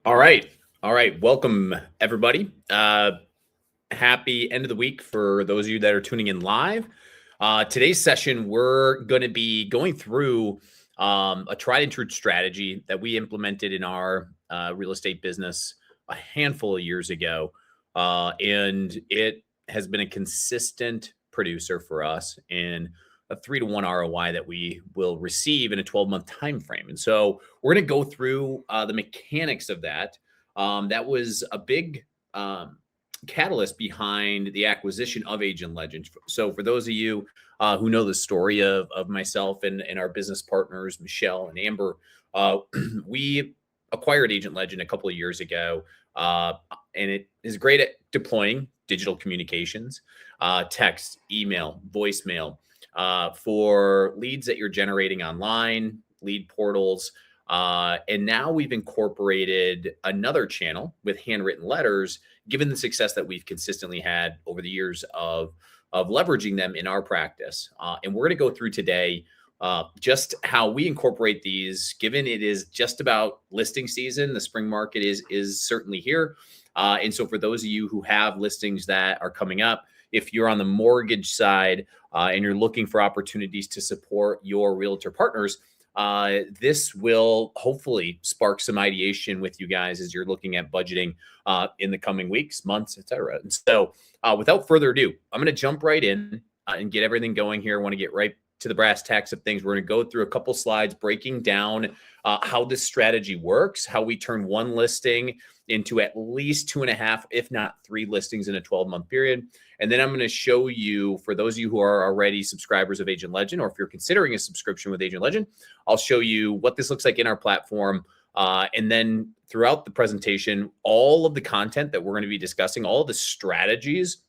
All right. All right. Welcome, everybody. Happy end of the week for those of you that are tuning in live. Today's session, we're going to be going through a tried and true strategy that we implemented in our real estate business a handful of years ago. And it has been a consistent producer for us in a 3-to-1 ROI that we will receive in a 12-month time frame. And so we're going to go through the mechanics of that. That was a big catalyst behind the acquisition of Agent Legend. So for those of you who know the story of myself and our business partners, Michelle and Amber, we acquired Agent Legend a couple of years ago, and it is great at deploying digital communications, text, email, voicemail, for leads that you're generating online, lead portals. And now we've incorporated another channel with handwritten letters, given the success that we've consistently had over the years of leveraging them in our practice. And we're going to go through today just how we incorporate these, given it is just about listing season. The spring market is certainly here. And so for those of you who have listings that are coming up, if you're on the mortgage side and you're looking for opportunities to support your realtor partners, this will hopefully spark some ideation with you guys as you're looking at budgeting in the coming weeks, months, etc. And so without further ado, I'm going to jump right in and get everything going here. I want to get right to the brass tacks of things. We're going to go through a couple slides breaking down how this strategy works, how we turn one listing into at least 2.5, if not 3 listings in a 12-month period. And then I'm going to show you, for those of you who are already subscribers of Agent Legend, or if you're considering a subscription with Agent Legend, I'll show you what this looks like in our platform. And then throughout the presentation, all of the content that we're going to be discussing, all of the strategies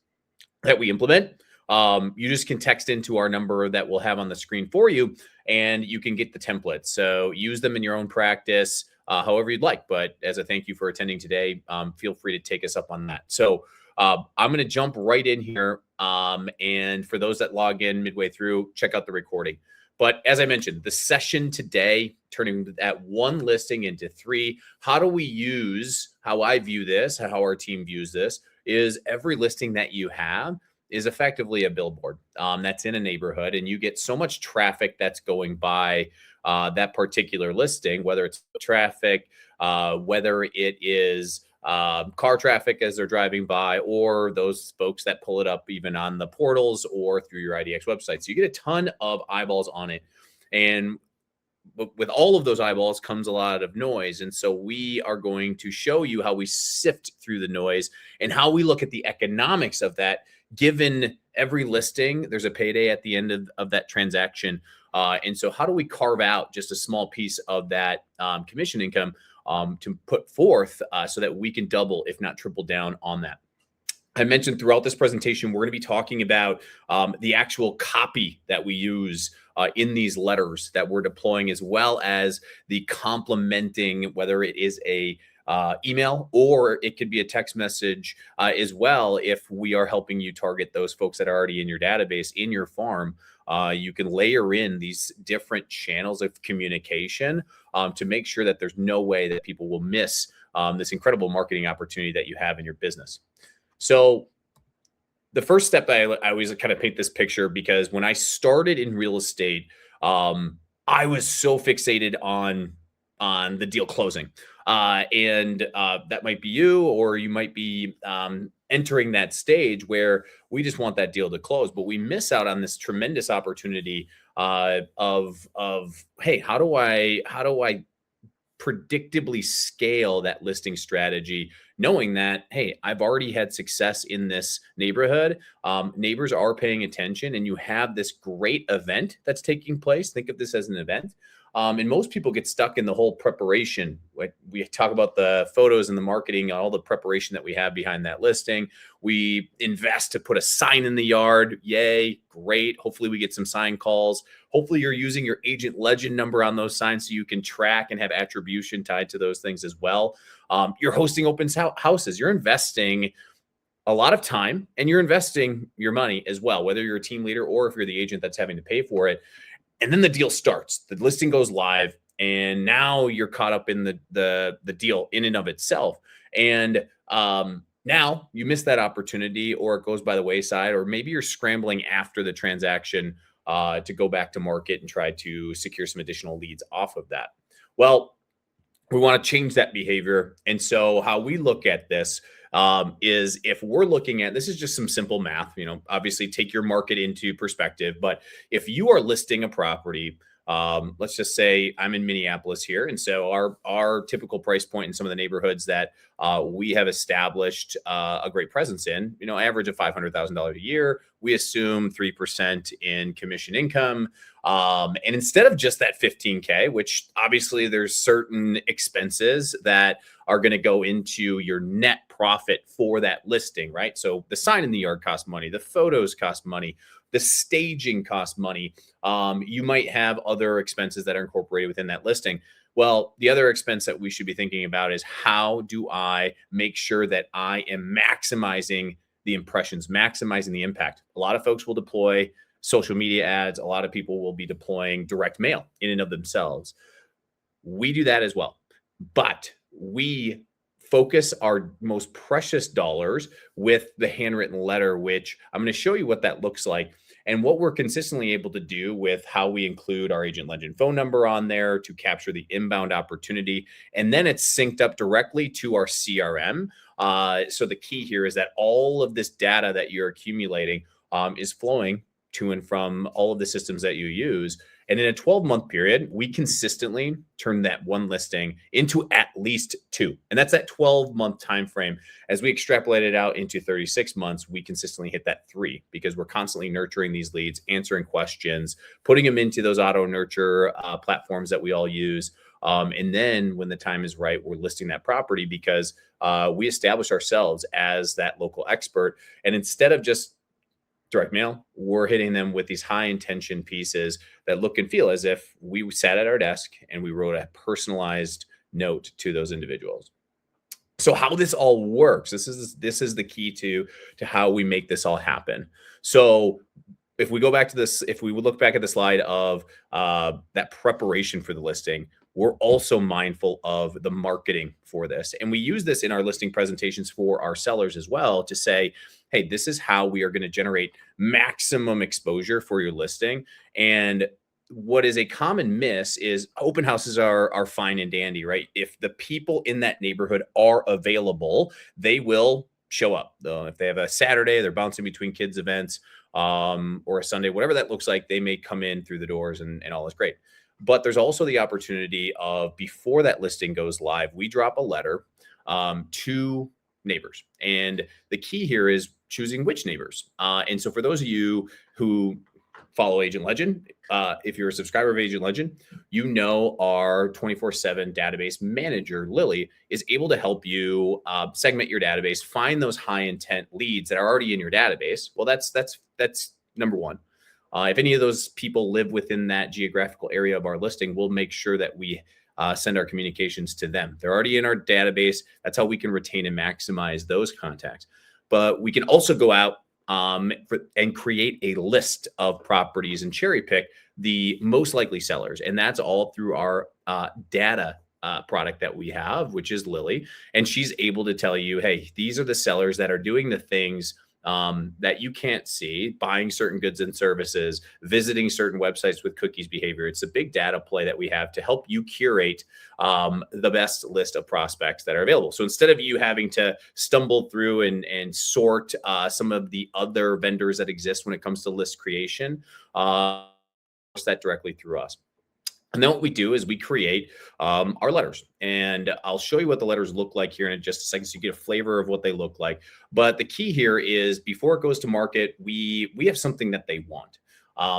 that we implement, you just can text into our number that we'll have on the screen for you, and you can get the templates. So use them in your own practice, however you'd like. But as a thank you for attending today, feel free to take us up on that. So I'm going to jump right in here. And for those that log in midway through, check out the recording. But as I mentioned, the session today, turning that one listing into 3, how do we use, how I view this, how our team views this, is every listing that you have is effectively a billboard that's in a neighborhood, and you get so much traffic that's going by that particular listing, whether it's traffic, whether it is car traffic as they're driving by, or those folks that pull it up even on the portals or through your IDX website. So you get a ton of eyeballs on it. And with all of those eyeballs comes a lot of noise. And so we are going to show you how we sift through the noise and how we look at the economics of that. Given every listing, there's a payday at the end of that transaction. And so how do we carve out just a small piece of that commission income to put forth so that we can double, if not triple down on that? I mentioned throughout this presentation, we're going to be talking about the actual copy that we use in these letters that we're deploying, as well as the complementing, whether it is a email or it could be a text message as well. If we are helping you target those folks that are already in your database, in your farm, you can layer in these different channels of communication to make sure that there's no way that people will miss this incredible marketing opportunity that you have in your business. So the first step, I always kind of paint this picture, because when I started in real estate, I was so fixated on the deal closing. And that might be you, or you might be entering that stage where we just want that deal to close, but we miss out on this tremendous opportunity of hey, how do I predictably scale that listing strategy, knowing that, hey, I've already had success in this neighborhood. Neighbors are paying attention, and you have this great event that's taking place. Think of this as an event. And most people get stuck in the whole preparation. Like, we talk about the photos and the marketing and all the preparation that we have behind that listing. We invest to put a sign in the yard. Yay, great. Hopefully we get some sign calls. Hopefully you're using your Agent Legend number on those signs so you can track and have attribution tied to those things as well. You're hosting open houses. You're investing a lot of time, and you're investing your money as well, whether you're a team leader or if you're the agent that's having to pay for it. And then the deal starts, the listing goes live, and now you're caught up in the deal in and of itself. And now you miss that opportunity, or it goes by the wayside, or maybe you're scrambling after the transaction to go back to market and try to secure some additional leads off of that. Well, we want to change that behavior. And so how we look at this is, if we're looking at, this is just some simple math, obviously take your market into perspective, but if you are listing a property, let's just say I'm in Minneapolis here. And so our typical price point in some of the neighborhoods that we have established a great presence in, average of $500,000 a year, we assume 3% in commission income. And instead of just that 15K, which obviously there's certain expenses that are going to go into your net profit for that listing, right? So the sign in the yard costs money, the photos cost money, the staging costs money. You might have other expenses that are incorporated within that listing. Well, the other expense that we should be thinking about is, how do I make sure that I am maximizing the impressions, maximizing the impact? A lot of folks will deploy social media ads. A lot of people will be deploying direct mail in and of themselves. We do that as well, but we focus our most precious dollars with the handwritten letter, which I'm going to show you what that looks like, and what we're consistently able to do with how we include our Agent Legend phone number on there to capture the inbound opportunity. And then it's synced up directly to our CRM. So the key here is that all of this data that you're accumulating is flowing to and from all of the systems that you use. And in a 12-month period, we consistently turn that one listing into at least two. And that's that 12-month time frame. As we extrapolate it out into 36 months, we consistently hit that 3, because we're constantly nurturing these leads, answering questions, putting them into those auto nurture platforms that we all use. And then when the time is right, we're listing that property, because we establish ourselves as that local expert. And instead of just direct mail, we're hitting them with these high intention pieces that look and feel as if we sat at our desk and we wrote a personalized note to those individuals. So how this all works, this is the key to how we make this all happen. So if we go back to this, if we would look back at the slide of that preparation for the listing, we're also mindful of the marketing for this. And we use this in our listing presentations for our sellers as well, to say, hey, this is how we are going to generate maximum exposure for your listing. And what is a common miss is, open houses are fine and dandy, right? If the people in that neighborhood are available, they will show up. If they have a Saturday, they're bouncing between kids' events, or a Sunday, whatever that looks like, they may come in through the doors and all is great. But there's also the opportunity of, before that listing goes live, we drop a letter to neighbors. And the key here is choosing which neighbors. And so for those of you who follow Agent Legend, if you're a subscriber of Agent Legend, our 24/7 database manager, Lily, is able to help you segment your database, find those high intent leads that are already in your database. Well, that's number one. If any of those people live within that geographical area of our listing, we'll make sure that we send our communications to them. They're already in our database. That's how we can retain and maximize those contacts. But we can also go out and create a list of properties and cherry pick the most likely sellers. And that's all through our data product that we have, which is Lily. And she's able to tell you, hey, these are the sellers that are doing the things that you can't see, buying certain goods and services, visiting certain websites with cookies behavior. It's a big data play that we have to help you curate the best list of prospects that are available. So instead of you having to stumble through and sort some of the other vendors that exist when it comes to list creation, that directly through us. And then what we do is we create our letters. And I'll show you what the letters look like here in just a second, so you get a flavor of what they look like. But the key here is, before it goes to market, we have something that they want.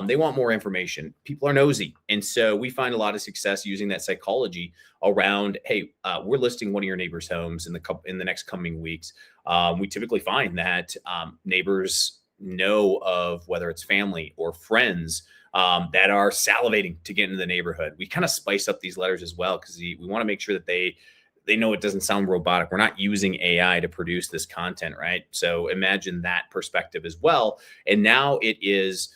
They want more information. People are nosy. And so we find a lot of success using that psychology around, hey, we're listing one of your neighbors' homes in the next coming weeks. We typically find that neighbors know of, whether it's family or friends, that are salivating to get into the neighborhood. We kind of spice up these letters as well, because we want to make sure that they know it doesn't sound robotic. We're not using AI to produce this content, right? So imagine that perspective as well. And now it is,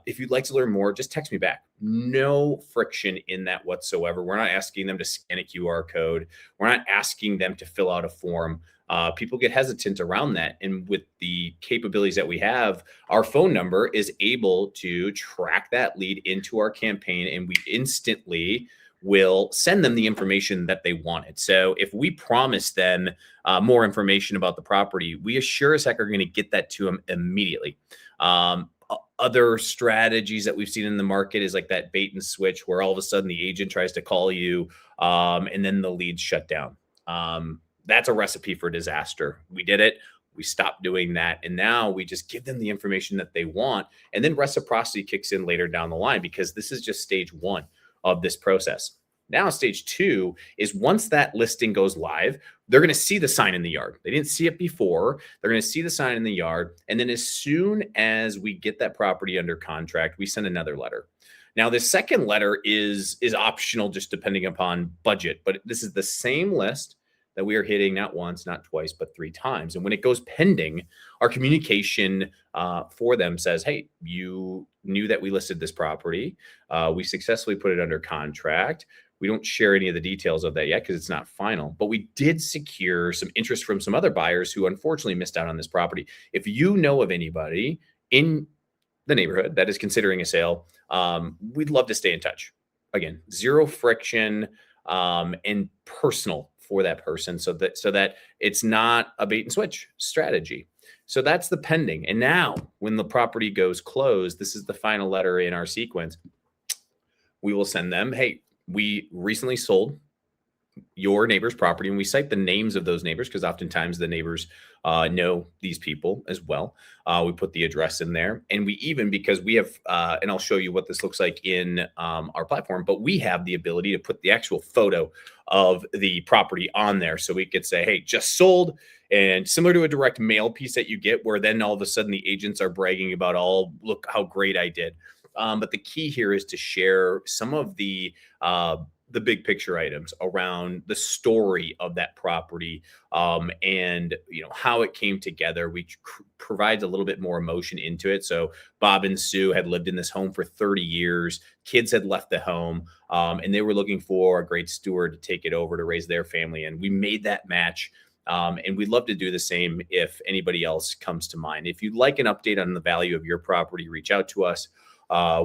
if you'd like to learn more, just text me back. No friction in that whatsoever. We're not asking them to scan a QR code. We're not asking them to fill out a form. People get hesitant around that. And with the capabilities that we have, our phone number is able to track that lead into our campaign, and we instantly will send them the information that they wanted. So if we promise them more information about the property, we sure as heck are going to get that to them immediately. Other strategies that we've seen in the market is like that bait and switch, where all of a sudden the agent tries to call you, and then the leads shut down. That's a recipe for disaster. We did it. We stopped doing that. And now we just give them the information that they want. And then reciprocity kicks in later down the line, because this is just stage one of this process. Now, stage two is once that listing goes live, they're going to see the sign in the yard. They didn't see it before. They're going to see the sign in the yard. And then as soon as we get that property under contract, we send another letter. Now, this second letter is optional, just depending upon budget, but this is the same list that we are hitting not once, not twice, but 3 times. And when it goes pending, our communication for them says, hey, you knew that we listed this property. We successfully put it under contract. We don't share any of the details of that yet because it's not final, but we did secure some interest from some other buyers who unfortunately missed out on this property. If you know of anybody in the neighborhood that is considering a sale, we'd love to stay in touch. Again, zero friction, and personal for that person, so that it's not a bait and switch strategy. So that's the pending. And now when the property goes closed, this is the final letter in our sequence. We will send them, hey, we recently sold your neighbor's property, and we cite the names of those neighbors because oftentimes the neighbors know these people as well. We put the address in there, and we even, because we have, and I'll show you what this looks like in our platform, but we have the ability to put the actual photo of the property on there. So we could say, hey, just sold. And similar to a direct mail piece that you get, where then all of a sudden the agents are bragging about, oh, look how great I did. But the key here is to share some of the big picture items around the story of that property, and how it came together. We provides a little bit more emotion into it. So Bob and Sue had lived in this home for 30 years. Kids had left the home, and they were looking for a great steward to take it over to raise their family. And we made that match. And we'd love to do the same if anybody else comes to mind. If you'd like an update on the value of your property, reach out to us.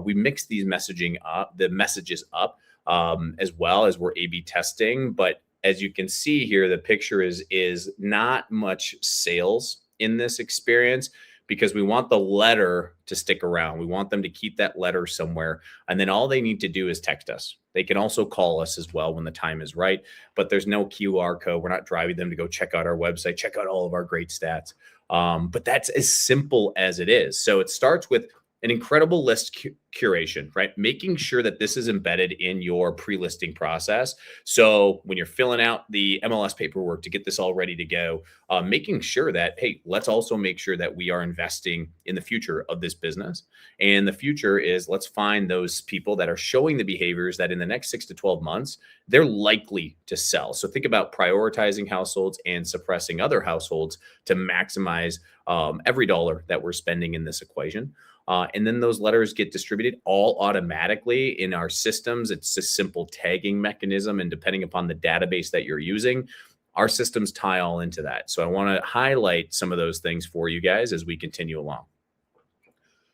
We mix these the messages up, as well as we're A/B testing. But as you can see here, the picture is not much sales in this experience, because we want the letter to stick around. We want them to keep that letter somewhere. And then all they need to do is text us. They can also call us as well when the time is right, but there's no QR code. We're not driving them to go check out our website, check out all of our great stats. But that's as simple as it is. So it starts with an incredible list curation, right? Making sure that this is embedded in your pre-listing process. So when you're filling out the MLS paperwork to get this all ready to go, making sure that, hey, let's also make sure that we are investing in the future of this business. And the future is, let's find those people that are showing the behaviors that in the next 6 to 12 months, they're likely to sell. So think about prioritizing households and suppressing other households to maximize every dollar that we're spending in this equation. And then those letters get distributed all automatically in our systems. It's a simple tagging mechanism. And depending upon the database that you're using, our systems tie all into that. So I want to highlight some of those things for you guys as we continue along.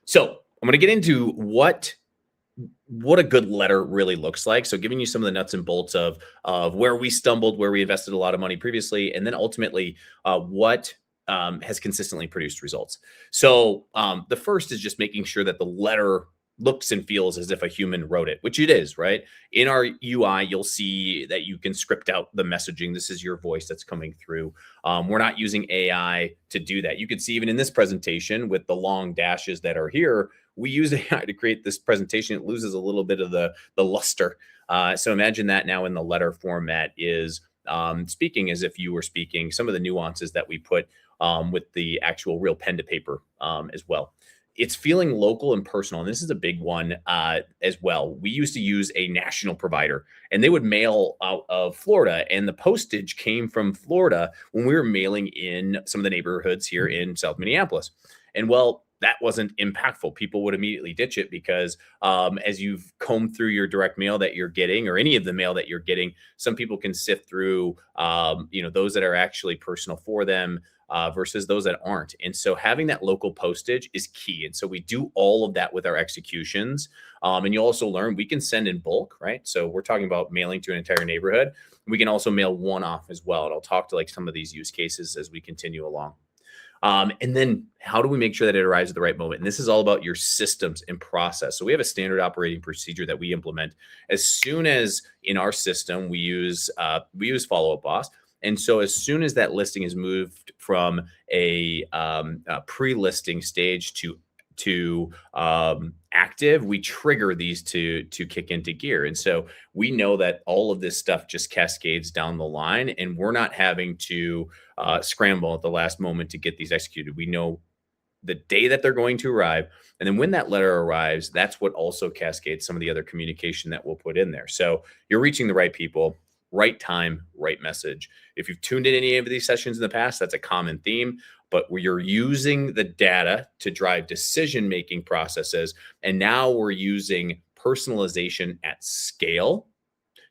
So I'm going to get into what a good letter really looks like. So giving you some of the nuts and bolts of where we stumbled, where we invested a lot of money previously, and then ultimately what has consistently produced results. So the first is just making sure that the letter looks and feels as if a human wrote it, which it is, right? In our UI, you'll see that you can script out the messaging. This is your voice that's coming through. We're not using AI to do that. You can see even in this presentation with the long dashes that are here, we use AI to create this presentation. It loses a little bit of the luster. So imagine that now in the letter format is speaking as if you were speaking, some of the nuances that we put with the actual real pen to paper as well. It's feeling local and personal. And this is a big one as well. We used to use a national provider, and they would mail out of Florida, and the postage came from Florida when we were mailing in some of the neighborhoods here in South Minneapolis. And well, that wasn't impactful. People would immediately ditch it because as you've combed through your direct mail that you're getting, or any of the mail that you're getting, some people can sift through, those that are actually personal for them versus those that aren't. And so having that local postage is key. And so we do all of that with our executions. And you also learn we can send in bulk, right? So we're talking about mailing to an entire neighborhood. We can also mail one off as well. And I'll talk to like some of these use cases as we continue along. And then how do we make sure that it arrives at the right moment? And this is all about your systems and process. So we have a standard operating procedure that we implement as soon as in our system we use Follow Up Boss. And so as soon as that listing is moved from a pre-listing stage to active, we trigger these to kick into gear. And so we know that all of this stuff just cascades down the line, and we're not having to scramble at the last moment to get these executed. We know the day that they're going to arrive. And then when that letter arrives, that's what also cascades some of the other communication that we'll put in there. So you're reaching the right people, right time, right message. If you've tuned in any of these sessions in the past, that's a common theme, but you're using the data to drive decision-making processes. And now we're using personalization at scale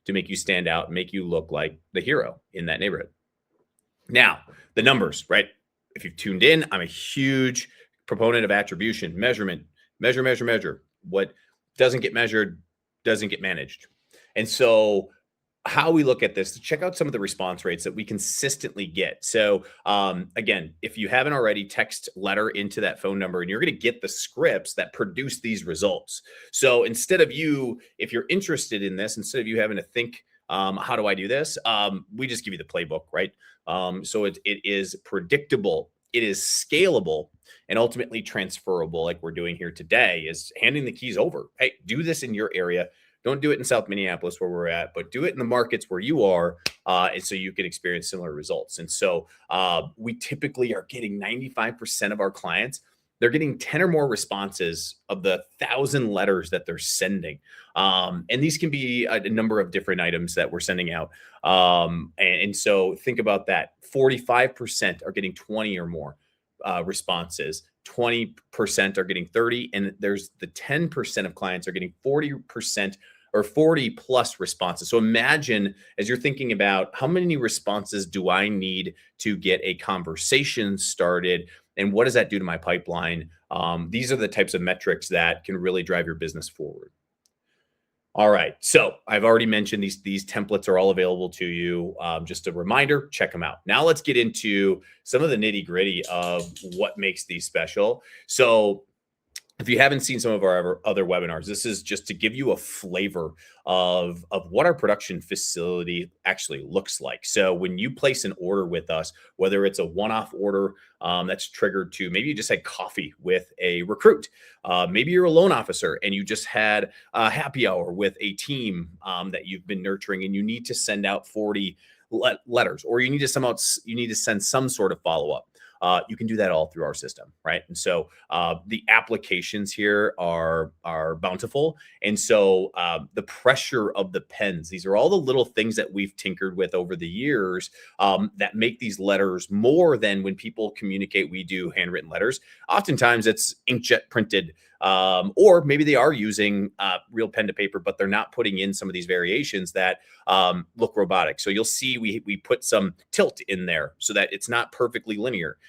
to make you stand out, make you look like the hero in that neighborhood. Now, the numbers, right? If you've tuned in, I'm a huge proponent of attribution, measurement, measure, measure, measure. What doesn't get measured doesn't get managed. And so how we look at this, check out some of the response rates that we consistently get. So again, if you haven't already, text letter into that phone number and you're going to get the scripts that produce these results. So instead of you, if you're interested in this, instead of you having to think, how do I do this? We just give you the playbook, right? So it is predictable, it is scalable, and ultimately transferable, like we're doing here today, is handing the keys over. Hey, do this in your area. Don't do it in South Minneapolis where we're at, but do it in the markets where you are, and so you can experience similar results. And so we typically are getting 95% of our clients. They're getting 10 or more responses of the 1,000 letters that they're sending. And these can be a number of different items that we're sending out. And so think about that. 45% are getting 20 or more responses. 20% are getting 30. And there's the 10% of clients are getting 40% or 40 plus responses. So imagine as you're thinking about how many responses do I need to get a conversation started, and what does that do to my pipeline? These are the types of metrics that can really drive your business forward. All right. So I've already mentioned these templates are all available to you. Just a reminder, check them out. Now let's get into some of the nitty gritty of what makes these special. So if you haven't seen some of our other webinars, this is just to give you a flavor of what our production facility actually looks like. So when you place an order with us, whether it's a one-off order that's triggered to, maybe you just had coffee with a recruit, maybe you're a loan officer and you just had a happy hour with a team that you've been nurturing, and you need to send out 40 letters, or you need to send some sort of follow-up. You can do that all through our system, right? And so the applications here are bountiful. And so the pressure of the pens, these are all the little things that we've tinkered with over the years that make these letters more than when people communicate. We do handwritten letters. Oftentimes it's inkjet printed, or maybe they are using real pen to paper, but they're not putting in some of these variations that look robotic. So you'll see we put some tilt in there so that it's not perfectly linear.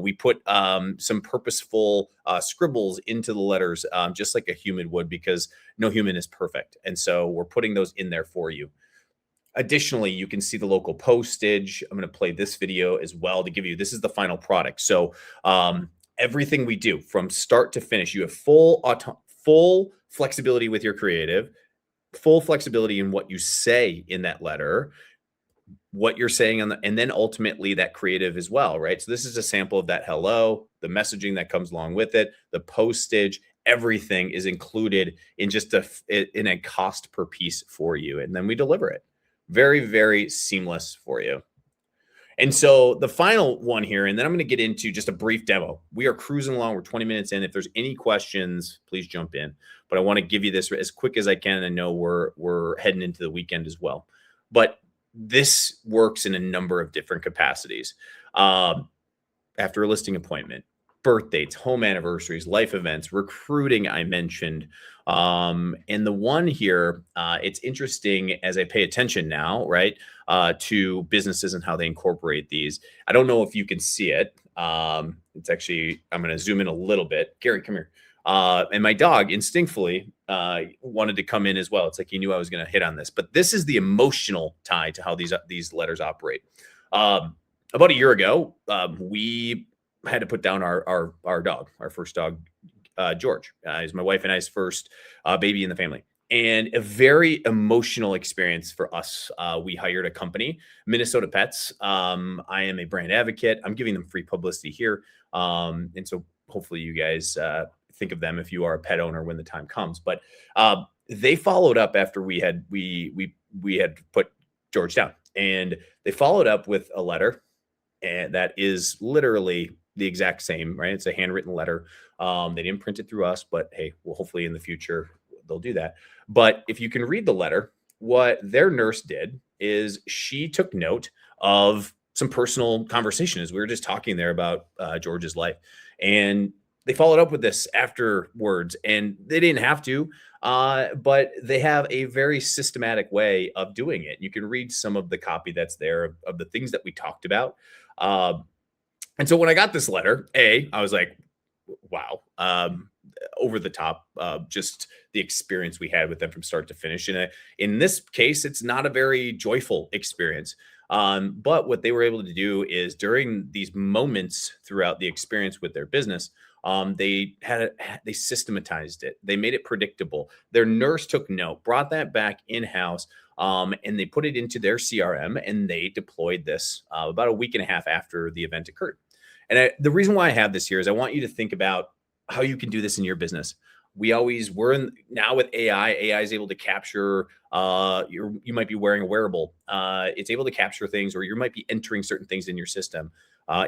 We put some purposeful scribbles into the letters, just like a human would, because no human is perfect. And so we're putting those in there for you. Additionally, you can see the local postage. I'm going to play this video as well to give you, this is the final product. So everything we do from start to finish, you have full flexibility with your creative, full flexibility in what you say in that letter, what you're saying and then ultimately that creative as well, right? So this is a sample of that hello, the messaging that comes along with it, the postage, everything is included in just in a cost per piece for you. And then we deliver it. Very, very seamless for you. And so the final one here, and then I'm going to get into just a brief demo. We are cruising along. We're 20 minutes in. If there's any questions, please jump in. But I want to give you this as quick as I can. I know we're heading into the weekend as well. But this works in a number of different capacities. After a listing appointment, birth dates, home anniversaries, life events, recruiting, I mentioned. And the one here, it's interesting as I pay attention now, right, to businesses and how they incorporate these. I don't know if you can see it. It's actually, I'm going to zoom in a little bit. Gary, come here. And my dog instinctively wanted to come in as well. It's like he knew I was going to hit on this, but this is the emotional tie to how these letters operate. About a year ago, we had to put down our dog, our first dog, George. He's my wife and I's first baby in the family, and a very emotional experience for us. We hired a company, Minnesota Pets. I am a brand advocate. I'm giving them free publicity here, and so hopefully you guys think of them if you are a pet owner when the time comes. But they followed up after we had put George down, and they followed up with a letter, and that is literally the exact same, right? It's a handwritten letter. They didn't print it through us, but hey, well, hopefully in the future they'll do that. But if you can read the letter, what their nurse did is she took note of some personal conversation as we were just talking there about George's life. And they followed up with this afterwards, and they didn't have to, but they have a very systematic way of doing it. You can read some of the copy that's there of the things that we talked about. Uh, and so when I got this letter, I was like, wow, over the top, just the experience we had with them from start to finish. And in this case, it's not a very joyful experience. But what they were able to do is during these moments throughout the experience with their business, they systematized it. They made it predictable. Their nurse took note, brought that back in house, and they put it into their CRM, and they deployed this about a week and a half after the event occurred. And the reason why I have this here is I want you to think about how you can do this in your business. Now with AI. AI is able to capture. You might be wearing a wearable. It's able to capture things, or you might be entering certain things in your system,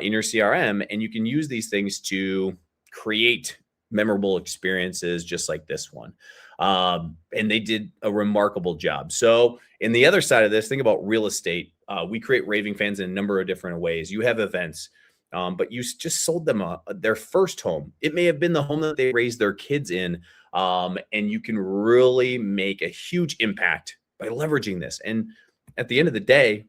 in your CRM, and you can use these things to create memorable experiences, just like this one. And they did a remarkable job. So, in the other side of this, think about real estate. We create raving fans in a number of different ways. You have events. But you just sold them their first home. It may have been the home that they raised their kids in, and you can really make a huge impact by leveraging this. And at the end of the day,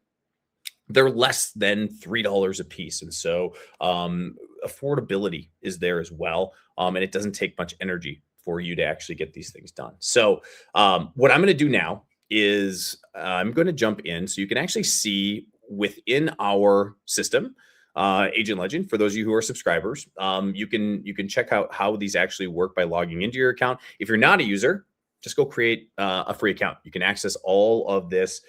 they're less than $3 a piece, and so affordability is there as well. And it doesn't take much energy for you to actually get these things done. So what I'm going to do now is I'm going to jump in so you can actually see within our system. Agent Legend. For those of you who are subscribers, you can check out how these actually work by logging into your account. If you're not a user, just go create a free account. You can access all of this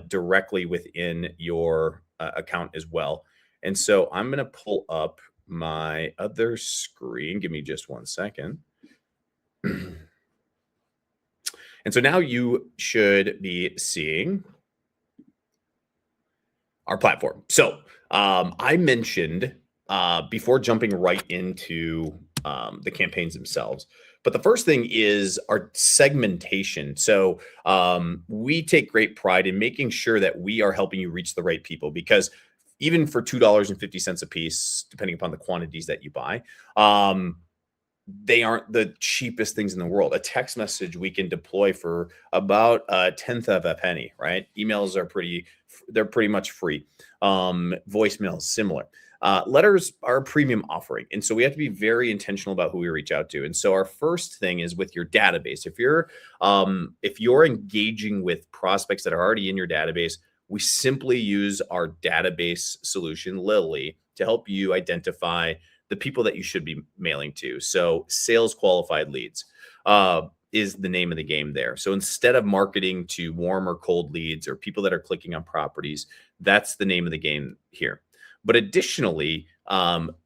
directly within your account as well. And so I'm going to pull up my other screen. Give me just one second. And so now you should be seeing our platform. So I mentioned before jumping right into the campaigns themselves, but the first thing is our segmentation. So we take great pride in making sure that we are helping you reach the right people, because even for $2.50 a piece, depending upon the quantities that you buy, they aren't the cheapest things in the world. A text message we can deploy for about a tenth of a penny, right? Emails are they're pretty much free. Voicemails, similar. Letters are a premium offering. And so we have to be very intentional about who we reach out to. And so our first thing is with your database. If you're engaging with prospects that are already in your database, we simply use our database solution, Lily, to help you identify the people that you should be mailing to. So sales qualified leads is the name of the game there. So instead of marketing to warm or cold leads or people that are clicking on properties, that's the name of the game here. But additionally,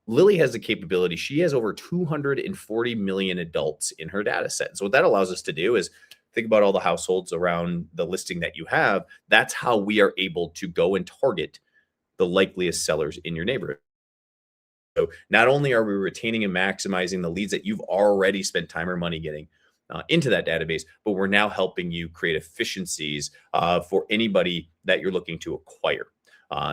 Lily has the capability. She has over 240 million adults in her data set. So what that allows us to do is think about all the households around the listing that you have. That's how we are able to go and target the likeliest sellers in your neighborhood. So not only are we retaining and maximizing the leads that you've already spent time or money getting into that database, but we're now helping you create efficiencies for anybody that you're looking to acquire.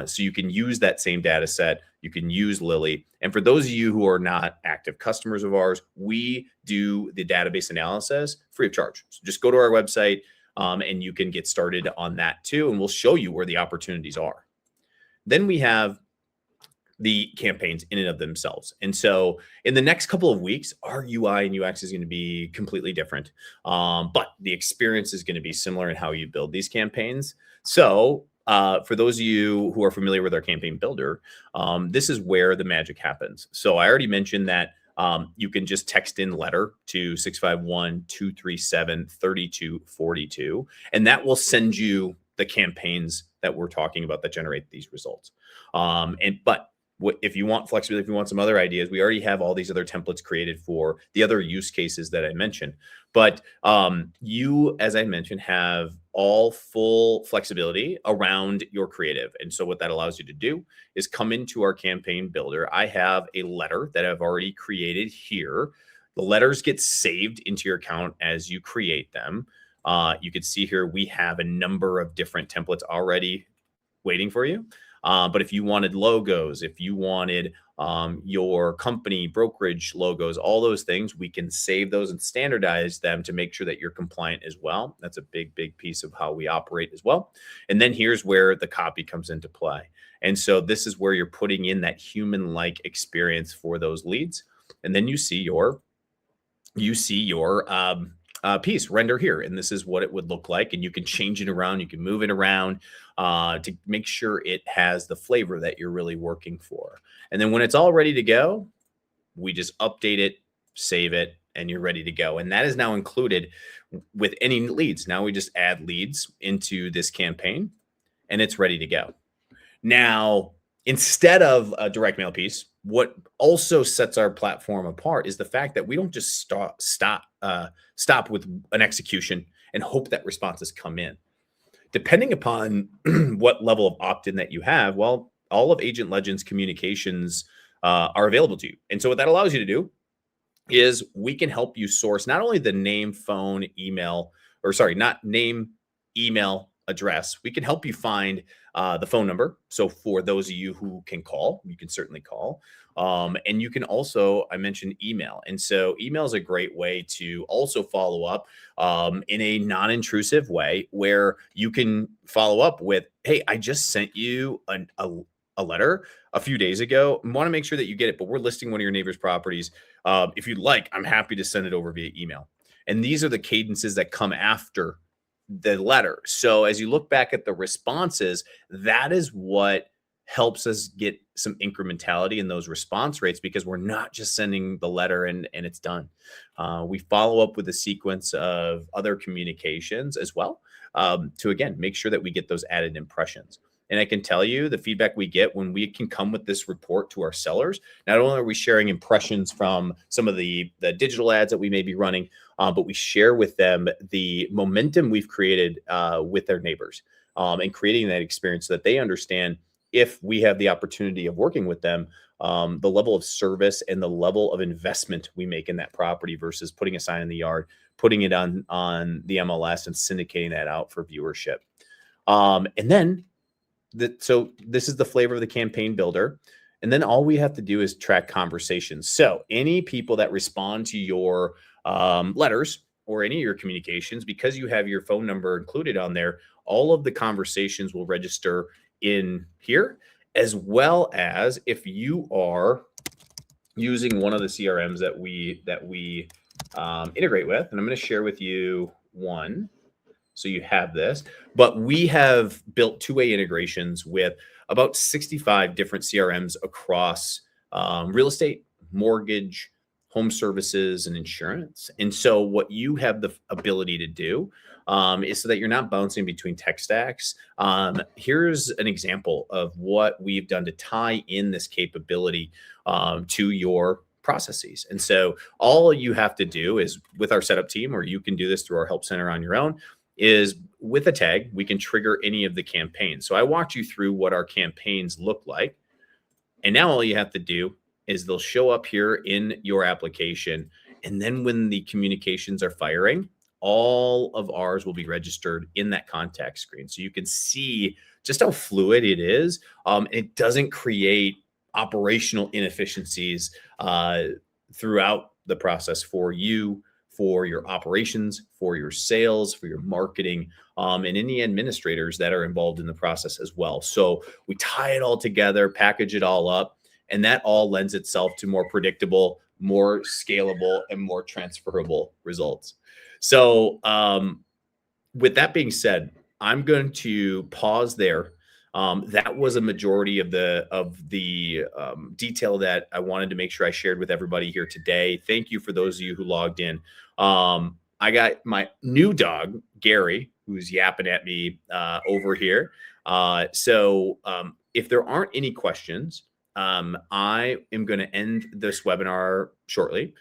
So you can use that same data set. You can use Lily. And for those of you who are not active customers of ours, we do the database analysis free of charge. So just go to our website and you can get started on that too. And we'll show you where the opportunities are. Then we have the campaigns in and of themselves. And so in the next couple of weeks, our UI and UX is going to be completely different. But the experience is going to be similar in how you build these campaigns. So for those of you who are familiar with our campaign builder, this is where the magic happens. So I already mentioned that you can just text in letter to 651-237-3242, and that will send you the campaigns that we're talking about that generate these results. But if you want flexibility, if you want some other ideas, we already have all these other templates created for the other use cases that I mentioned. But you, as I mentioned, have all full flexibility around your creative. And so what that allows you to do is come into our campaign builder. I have a letter that I've already created here. The letters get saved into your account as you create them. You can see here we have a number of different templates already waiting for you. But if you wanted logos, if you wanted your company brokerage logos, all those things, we can save those and standardize them to make sure that you're compliant as well. That's a big, big piece of how we operate as well. And then here's where the copy comes into play. And so this is where you're putting in that human-like experience for those leads. And then you see your piece render here. And this is what it would look like. And you can change it around. You can move it around to make sure it has the flavor that you're really working for. And then when it's all ready to go, we just update it, save it, and you're ready to go. And that is now included with any leads. Now we just add leads into this campaign and it's ready to go. Now, instead of a direct mail piece, what also sets our platform apart is the fact that we don't just stop with an execution and hope that responses come in. Depending upon what level of opt-in that you have, well, all of Agent Legend's communications are available to you. And so what that allows you to do is we can help you source not only the name, phone, email, or sorry, not name, email, address. We can help you find the phone number. So for those of you who can call, you can certainly call. And you can also, I mentioned email. And so email is a great way to also follow up in a non-intrusive way where you can follow up with, hey, I just sent you a letter a few days ago. I want to make sure that you get it, but we're listing one of your neighbor's properties. If you'd like, I'm happy to send it over via email. And these are the cadences that come after the letter. So as you look back at the responses, that is what helps us get some incrementality in those response rates, because we're not just sending the letter and it's done. We follow up with a sequence of other communications as well to, again, make sure that we get those added impressions. And I can tell you the feedback we get when we can come with this report to our sellers. Not only are we sharing impressions from some of the digital ads that we may be running, but we share with them the momentum we've created with their neighbors and creating that experience so that they understand, if we have the opportunity of working with them, the level of service and the level of investment we make in that property versus putting a sign in the yard, putting it on the MLS and syndicating that out for viewership. And then so this is the flavor of the campaign builder. And then all we have to do is track conversations. So any people that respond to your letters or any of your communications, because you have your phone number included on there, all of the conversations will register in here, as well as if you are using one of the CRMs that we integrate with. And I'm going to share with you one. So you have this, but we have built two-way integrations with about 65 different CRMs across real estate, mortgage, home services, and insurance. And so what you have the ability to do is so that you're not bouncing between tech stacks. Here's an example of what we've done to tie in this capability to your processes. And so all you have to do is, with our setup team, or you can do this through our help center on your own, is with a tag, we can trigger any of the campaigns. So I walked you through what our campaigns look like. And now all you have to do is they'll show up here in your application. And then when the communications are firing, all of ours will be registered in that contact screen. So you can see just how fluid it is. It doesn't create operational inefficiencies throughout the process for you, for your operations, for your sales, for your marketing, and any administrators that are involved in the process as well. So we tie it all together, package it all up, and that all lends itself to more predictable, more scalable, and more transferable results. So, with that being said, I'm going to pause there. That was a majority of the detail that I wanted to make sure I shared with everybody here today. Thank you for those of you who logged in. I got my new dog Gary, who's yapping at me over here. So if there aren't any questions, I am going to end this webinar shortly.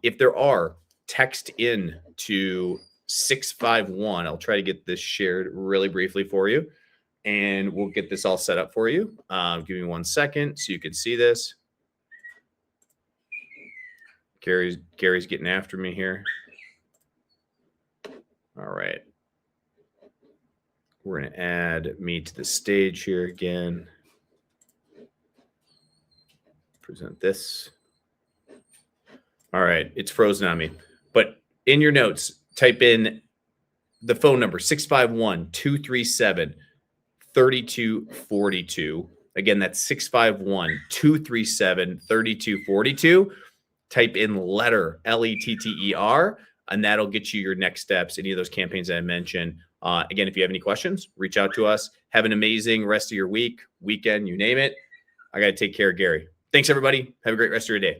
If there are, text in to 651. I'll try to get this shared really briefly for you, and we'll get this all set up for you. Give me 1 second so you can see this. Gary's getting after me here. All right. We're going to add me to the stage here again. Present this. All right. It's frozen on me. But in your notes, type in the phone number 651-237-3242. Again, that's 651-237-3242. Type in letter, LETTER, and that'll get you your next steps, any of those campaigns that I mentioned. Again, if you have any questions, reach out to us. Have an amazing rest of your week, weekend, you name it. I got to take care of Gary. Thanks, everybody. Have a great rest of your day.